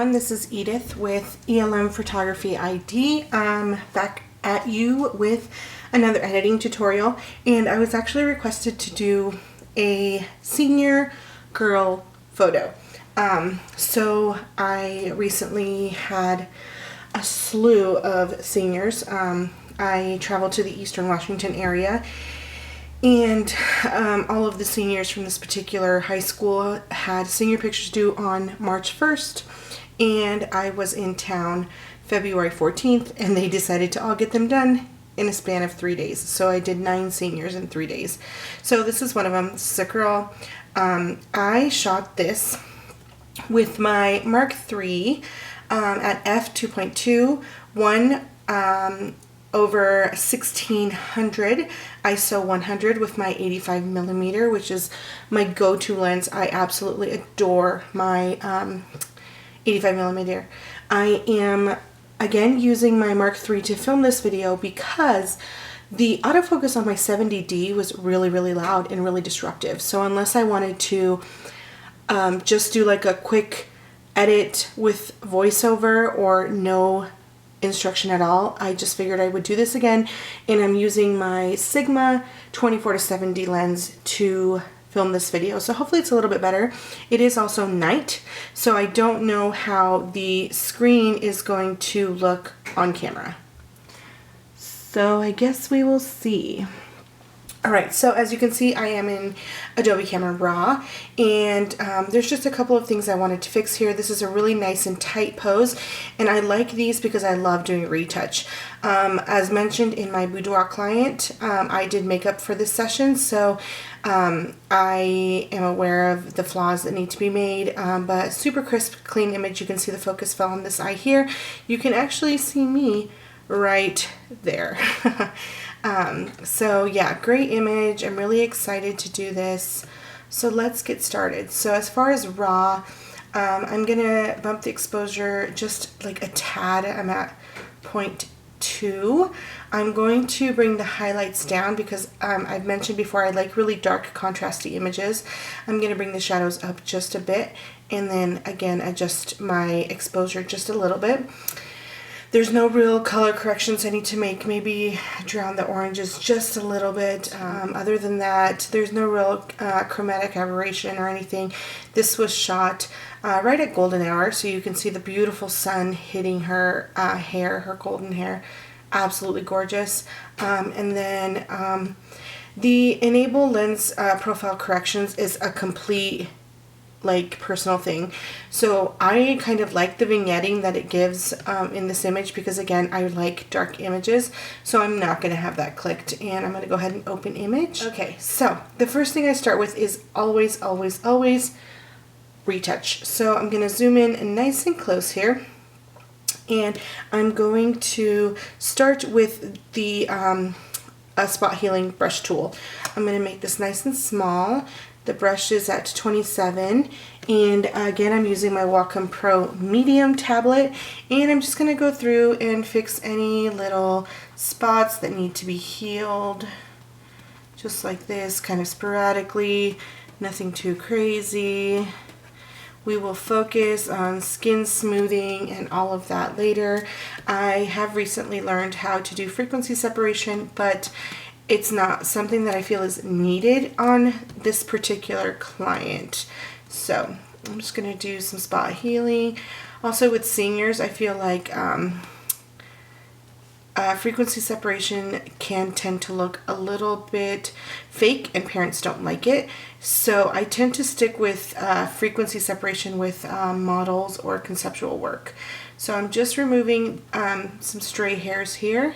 everyone, this is Edith with ELMPhotographyID. Back at you with another editing tutorial, and I was actually requested to do a senior girl photo. So I recently had a slew of seniors. I traveled to the Eastern Washington area, and all of the seniors from this particular high school had senior pictures due on March 1st, and I was in town February 14th, and they decided to all get them done in a span of 3 days. So I did 9 seniors in 3 days. So this is one of them. This is a girl. I shot this with my Mark III at f2.2, 1/1600 ISO 100 with my 85mm, which is my go-to lens. I absolutely adore my 85mm. I am again using my Mark III to film this video because the autofocus on my 70D was really loud and really disruptive. So unless I wanted to just do like a quick edit with voiceover or no instruction at all, I just figured I would do this again, and I'm using my Sigma 24-70 lens to film this video. So hopefully it's a little bit better. It is also night, so I don't know how the screen is going to look on camera. So I guess we will see. Alright, so as you can see, I am in Adobe Camera Raw, and there's just a couple of things I wanted to fix here. This is a really nice and tight pose, and I like these because I love doing retouch. As mentioned in my boudoir client, I did makeup for this session, so I am aware of the flaws that need to be made, but super crisp, clean image. You can see the focus fell on this eye here. You can actually see me right there. So yeah, great image. I'm really excited to do this. So let's get started. So as far as raw, I'm gonna bump the exposure just like a tad. I'm at 0.2. I'm going to bring the highlights down because I've mentioned before I like really dark contrasty images. I'm gonna bring the shadows up just a bit, and then again adjust my exposure just a little bit. There's no real color corrections I need to make. Maybe drown the oranges just a little bit. Other than that, there's no real chromatic aberration or anything. This was shot right at golden hour, so you can see the beautiful sun hitting her hair, her golden hair. Absolutely gorgeous. And then the enable lens profile corrections is a complete personal thing. So I kind of like the vignetting that it gives in this image because again, I like dark images, so I'm not going to have that clicked, and I'm going to go ahead and open image. Okay, so the first thing I start with is always retouch. So I'm going to zoom in nice and close here, and I'm going to start with the spot healing brush tool. I'm going to make this nice and small. The brush is at 27, and again I'm using my Wacom Pro medium tablet, and I'm just going to go through and fix any little spots that need to be healed, just like this, kind of sporadically, nothing too crazy. We will focus on skin smoothing and all of that later. I have recently learned how to do frequency separation, but it's not something that I feel is needed on this particular client. So I'm just going to do some spot healing. Also with seniors, I feel like frequency separation can tend to look a little bit fake, and parents don't like it. So I tend to stick with frequency separation with models or conceptual work. So I'm just removing some stray hairs here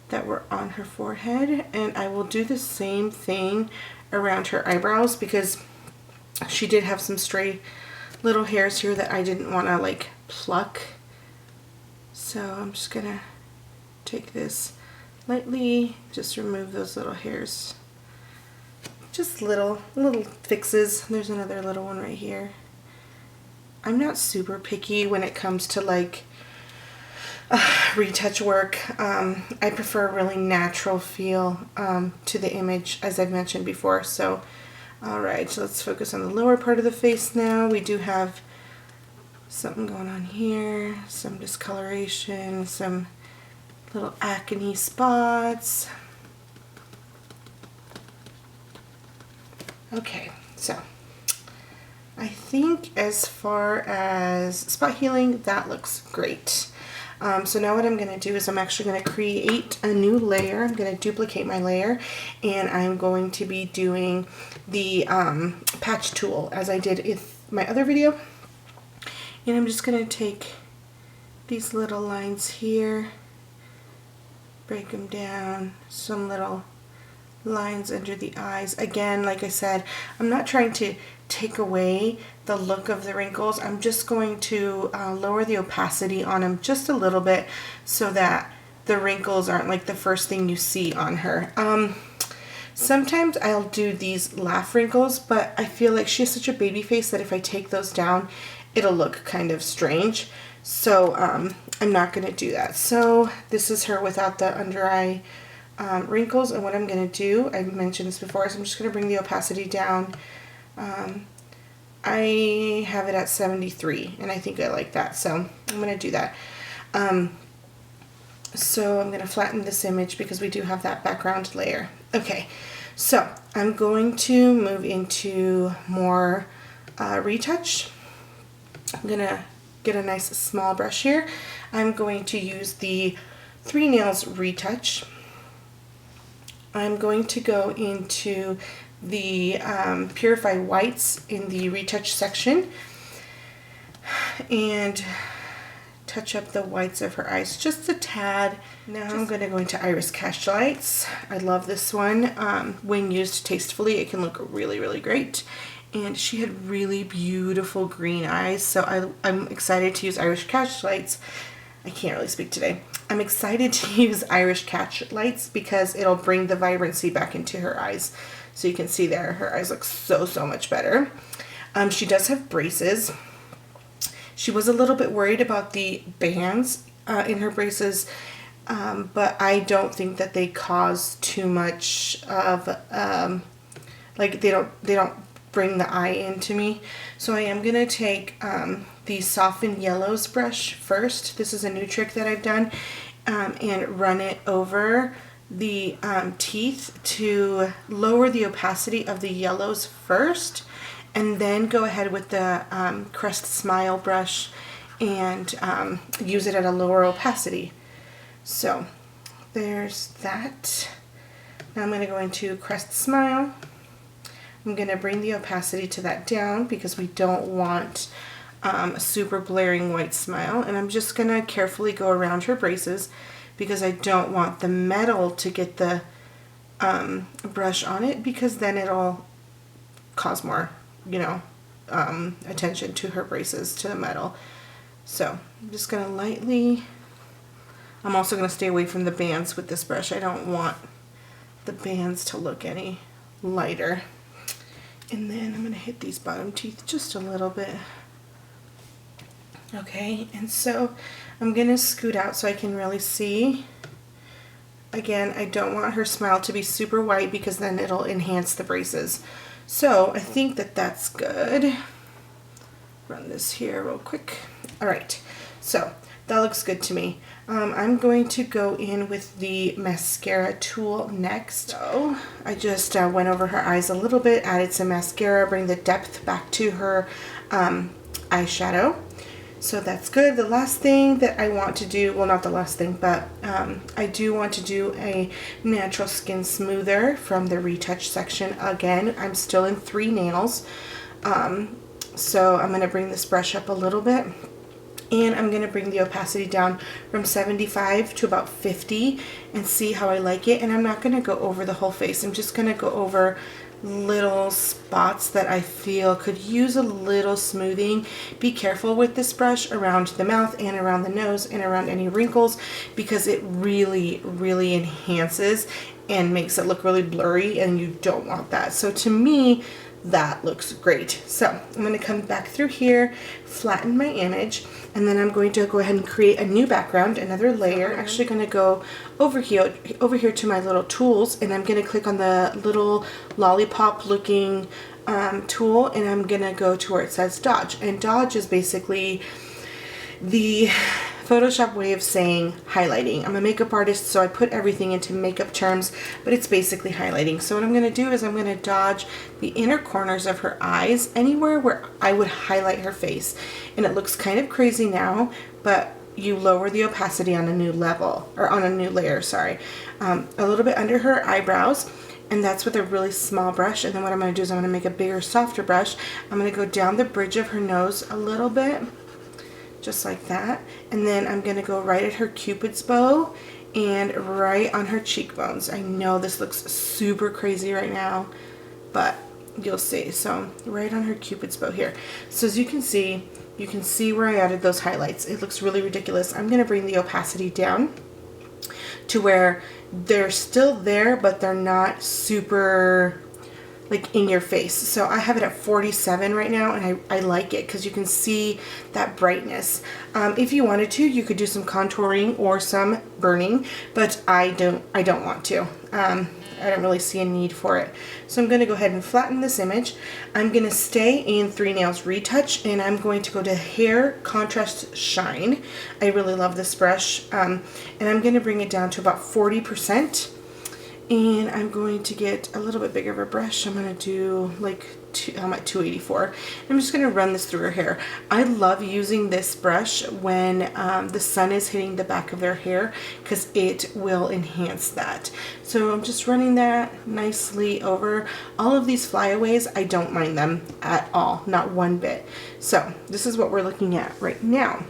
that were on her forehead, and I will do the same thing around her eyebrows because she did have some stray little hairs here that I didn't want to pluck. So I'm just gonna take this lightly, just remove those little hairs. Just little fixes. There's another little one right here. I'm not super picky when it comes to retouch work. I prefer a really natural feel to the image, as I've mentioned before. So alright, so let's focus on the lower part of the face now. We do have something going on here, some discoloration, some little acne spots. Okay, so I think as far as spot healing, that looks great. So now what I'm going to do is I'm actually going to create a new layer. I'm going to duplicate my layer, and I'm going to be doing the patch tool as I did in my other video. And I'm just going to take these little lines here, break them down, some little lines under the eyes. Again, like I said, I'm not trying to take away the look of the wrinkles. I'm just going to lower the opacity on them just a little bit so that the wrinkles aren't like the first thing you see on her. Sometimes I'll do these laugh wrinkles, but I feel like she has such a baby face that if I take those down, it'll look kind of strange. So I'm not going to do that. So this is her without the under eye wrinkles, and what I'm going to do, I mentioned this before, is I'm just going to bring the opacity down. I have it at 73, and I think I like that, so I'm going to do that. So I'm going to flatten this image because we do have that background layer. Okay, so I'm going to move into more retouch. I'm going to get a nice small brush here. I'm going to use the 3 Nails retouch. I'm going to go into the Purify Whites in the retouch section and touch up the whites of her eyes just a tad. Now I'm going to go into Iris Cash Lights. I love this one. When used tastefully, it can look really, really great. And she had really beautiful green eyes, so I'm excited to use Irish Cash Lights. I can't really speak today. I'm excited to use Irish Cash Lights because it'll bring the vibrancy back into her eyes. So you can see there, her eyes look so much better. She does have braces. She was a little bit worried about the bands in her braces, but I don't think that they cause too much of, like they don't bring the eye into me. So I am gonna take the Soften Yellows brush first. This is a new trick that I've done, and run it over the teeth to lower the opacity of the yellows first, and then go ahead with the Crest Smile brush and use it at a lower opacity. So there's that. Now I'm going to go into Crest Smile. I'm going to bring the opacity to that down because we don't want a super blaring white smile, and I'm just going to carefully go around her braces because I don't want the metal to get the brush on it, because then it'll cause more, attention to her braces, to the metal. So I'm just going to lightly, I'm also going to stay away from the bands with this brush. I don't want the bands to look any lighter. And then I'm going to hit these bottom teeth just a little bit. Okay, and so I'm going to scoot out so I can really see. Again, I don't want her smile to be super white because then it'll enhance the braces. So I think that that's good. Run this here real quick. All right, so that looks good to me. I'm going to go in with the mascara tool next. So I just went over her eyes a little bit, added some mascara, bring the depth back to her eyeshadow. So that's good. The last thing that I want to do, well, not the last thing, but I do want to do a natural skin smoother from the retouch section. Again, I'm still in 3 Nails. So I'm going to bring this brush up a little bit, and I'm going to bring the opacity down from 75 to about 50 and see how I like it. And I'm not going to go over the whole face. I'm just going to go over little spots that I feel could use a little smoothing. Be careful with this brush around the mouth and around the nose and around any wrinkles, because it really enhances and makes it look really blurry, and you don't want that. So to me, that looks great. So I'm going to come back through here, flatten my image, and then I'm going to go ahead and create a new background, another layer. I'm actually going to go over here to my little tools, and I'm going to click on the little lollipop looking tool, and I'm going to go to where it says dodge. And dodge is basically the Photoshop way of saying highlighting. I'm a makeup artist, so I put everything into makeup terms, but it's basically highlighting. So what I'm going to do is I'm going to dodge the inner corners of her eyes, anywhere where I would highlight her face. And it looks kind of crazy now, but you lower the opacity on a new level, or on a new layer, sorry. A little bit under her eyebrows, and that's with a really small brush. And then what I'm going to do is I'm going to make a bigger, softer brush. I'm going to go down the bridge of her nose a little bit, just like that. And then I'm going to go right at her Cupid's bow and right on her cheekbones. I know this looks super crazy right now, but you'll see. So right on her Cupid's bow here. So as you can see where I added those highlights. It looks really ridiculous. I'm going to bring the opacity down to where they're still there, but they're not super like in your face. So I have it at 47 right now, and I like it because you can see that brightness. If you wanted to, you could do some contouring or some burning, but I don't want to. I don't really see a need for it. So I'm going to go ahead and flatten this image. I'm going to stay in 3 Nails Retouch, and I'm going to go to Hair Contrast Shine. I really love this brush, and I'm going to bring it down to about 40%. And I'm going to get a little bit bigger of a brush. I'm going to do like I'm at 284. I'm just going to run this through her hair. I love using this brush when the sun is hitting the back of their hair because it will enhance that. So I'm just running that nicely over all of these flyaways. I don't mind them at all, not one bit. So this is what we're looking at right now.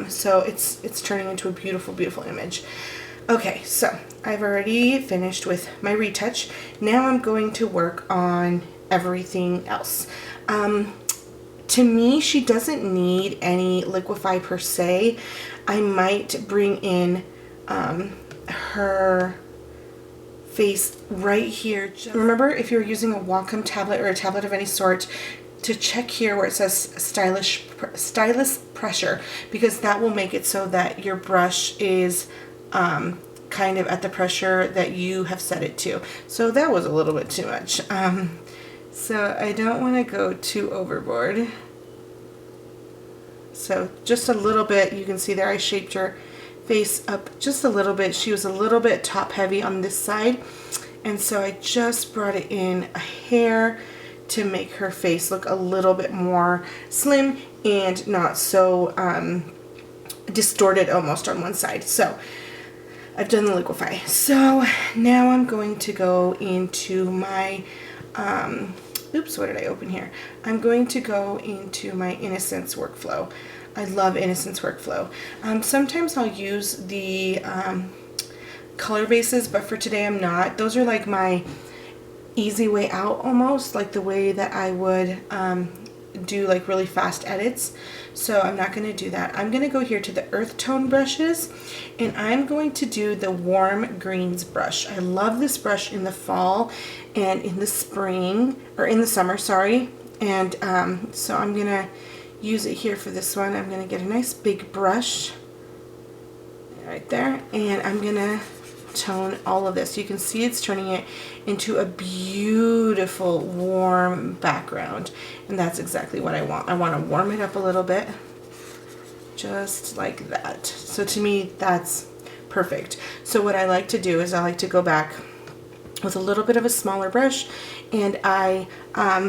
So it's turning into a beautiful, beautiful image. Okay, so I've already finished with my retouch. Now I'm going to work on everything else. To me, she doesn't need any liquify per se. I might bring in her face right here. Remember, if you're using a Wacom tablet or a tablet of any sort, to check here where it says stylus pressure, because that will make it so that your brush is kind of at the pressure that you have set it to. So that was a little bit too much. So I don't want to go too overboard. So just a little bit. You can see there I shaped her face up just a little bit. She was a little bit top heavy on this side, and so I just brought it in a hair to make her face look a little bit more slim and not so distorted almost on one side. So I've done the liquify. So now I'm going to go into my, oops, what did I open here? I'm going to go into my Innocence workflow. I love Innocence workflow. Sometimes I'll use the color bases, but for today I'm not. Those are like my easy way out almost, like the way that I would do like really fast edits. So I'm not going to do that. I'm going to go here to the earth tone brushes, and I'm going to do the warm greens brush. I love this brush in the fall and in the spring, or in the summer, sorry. And so I'm going to use it here for this one. I'm going to get a nice big brush right there, and I'm going to tone all of this. You can see it's turning it into a beautiful warm background, and that's exactly what I want. I want to warm it up a little bit, just like that. So to me, that's perfect. So what I like to do is I like to go back with a little bit of a smaller brush, and I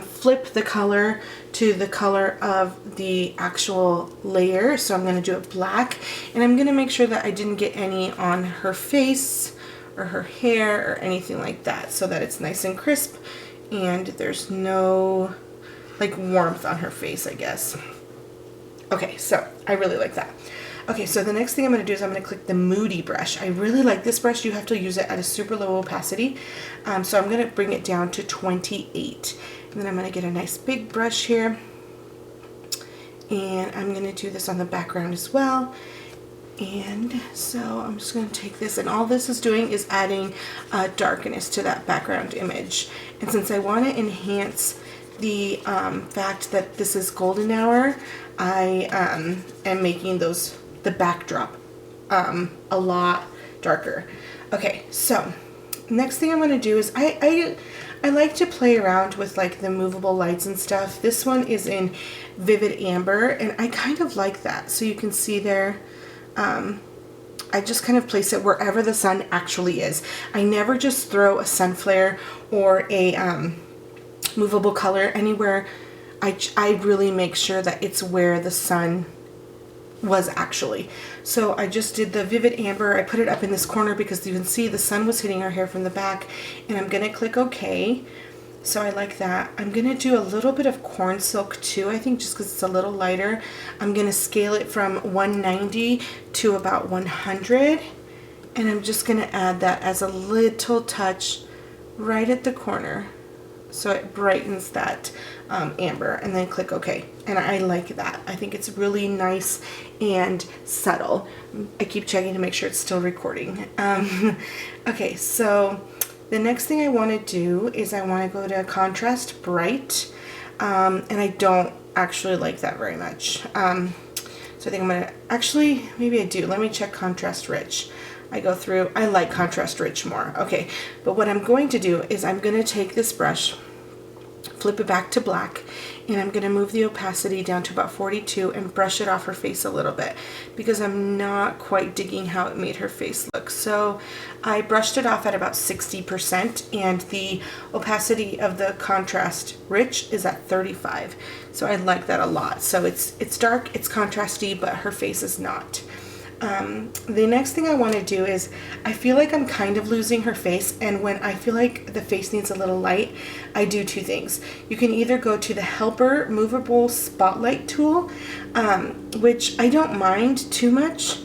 flip the color to the color of the actual layer. So I'm going to do it black, and I'm going to make sure that I didn't get any on her face or her hair or anything like that, so that it's nice and crisp and there's no like warmth on her face, I guess. Okay, so I really like that. Okay, so the next thing I'm going to do is I'm going to click the Moody brush. I really like this brush. You have to use it at a super low opacity. So I'm going to bring it down to 28. And then I'm going to get a nice big brush here. And I'm going to do this on the background as well. And so I'm just going to take this, and all this is doing is adding darkness to that background image. And since I want to enhance the fact that this is golden hour, I am making the backdrop a lot darker. Okay, so next thing I'm going to do is I I like to play around with like the movable lights and stuff. This one is in Vivid Amber, and I kind of like that. So you can see there, I just kind of place it wherever the sun actually is. I never just throw a sun flare or a movable color anywhere. I really make sure that it's where the sun was actually. So I just did the Vivid Amber. I put it up in this corner because you can see the sun was hitting her hair from the back, and I'm gonna click OK. So I like that. I'm gonna do a little bit of corn silk too, I think, just because it's a little lighter. I'm gonna scale it from 190 to about 100, and I'm just gonna add that as a little touch right at the corner, so it brightens that amber, and then click OK. And I like that. I think it's really nice and subtle. I keep checking to make sure it's still recording. Okay, so the next thing I want to do is I want to go to Contrast Bright, and I don't actually like that very much. So I think I'm going to, actually, maybe I do. Let me check Contrast Rich. I go through, I like Contrast Rich more. Okay, but what I'm going to do is I'm going to take this brush, flip it back to black, and I'm going to move the opacity down to about 42 and brush it off her face a little bit because I'm not quite digging how it made her face look. So I brushed it off at about 60%, and the opacity of the Contrast Rich is at 35. So I like that a lot. So it's dark, it's contrasty, but her face is not. The next thing I want to do is, I feel like I'm kind of losing her face, and when I feel like the face needs a little light, I do two things. You can either go to the Helper Movable Spotlight tool, which I don't mind too much,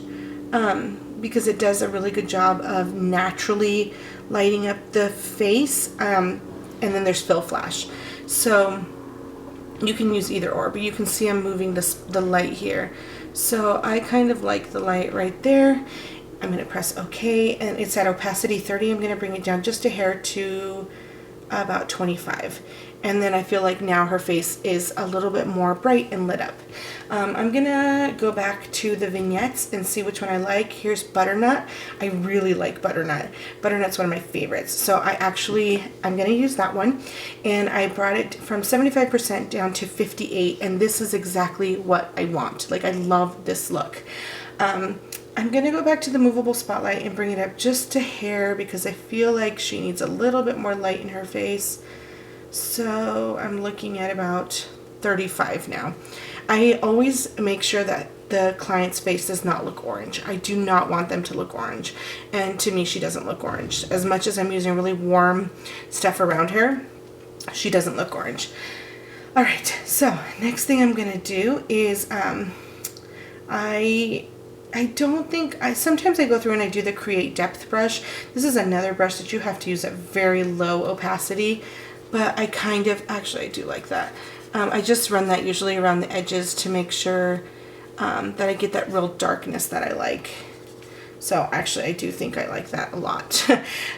because it does a really good job of naturally lighting up the face, and then there's Fill Flash. So you can use either or, but you can see I'm moving the light here. So I kind of like the light right there. I'm going to press OK, and it's at opacity 30. I'm going to bring it down just a hair to about 25. And then I feel like now her face is a little bit more bright and lit up. I'm going to go back to the vignettes and see which one I like. Here's Butternut. I really like Butternut. Butternut's one of my favorites. So I'm going to use that one. And I brought it from 75% down to 58. And this is exactly what I want. Like, I love this look. I'm going to go back to the movable spotlight and bring it up just a hair because I feel like she needs a little bit more light in her face. So I'm looking at about 35 now. I always make sure that the client's face does not look orange. I do not want them to look orange. And to me, she doesn't look orange. As much as I'm using really warm stuff around her, she doesn't look orange. All right, so next thing I'm going to do is sometimes I go through and I do the Create Depth brush. This is another brush that you have to use at very low opacity, but I I do like that. I just run that usually around the edges to make sure that I get that real darkness that I like. So actually I do think I like that a lot.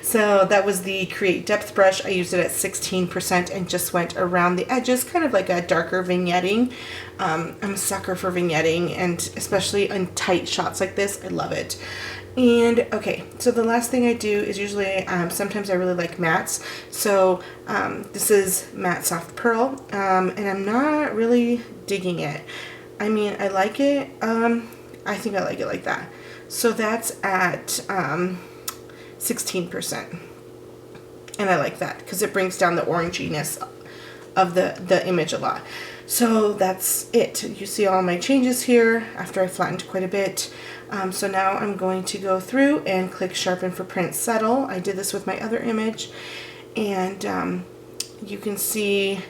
So that was the Create Depth brush. I used it at 16% and just went around the edges, kind of like a darker vignetting. I'm a sucker for vignetting, and especially in tight shots like this, I love it. And okay, so the last thing I do is usually, sometimes I really like mattes. So this is Matte Soft Pearl, and I'm not really digging it. I mean, I like it. I think I like it like that. So that's at 16%. And I like that because it brings down the oranginess of the image a lot. So that's it. You see all my changes here after I flattened quite a bit. So now I'm going to go through and click Sharpen for Print Settle. I did this with my other image, and you can see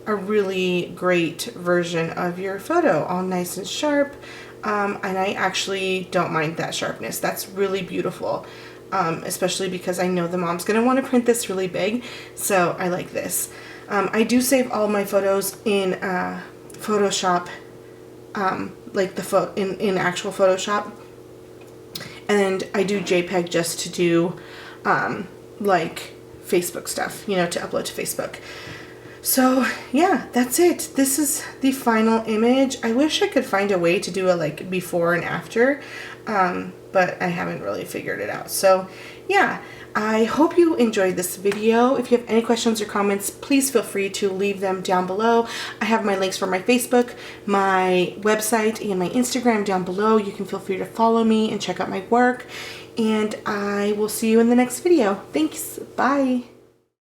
a really great version of your photo, all nice and sharp. And I actually don't mind that sharpness. That's really beautiful, especially because I know the mom's going to want to print this really big, so I like this. I do save all my photos in Photoshop, like in actual Photoshop, and I do JPEG just to do like Facebook stuff, to upload to Facebook. So yeah, that's it. This is the final image. I wish I could find a way to do a before and after, but but I haven't really figured it out. So yeah, I hope you enjoyed this video. If you have any questions or comments, please feel free to leave them down below. I have my links for my Facebook, my website, and my Instagram down below. You can feel free to follow me and check out my work. And I will see you in the next video. Thanks. Bye.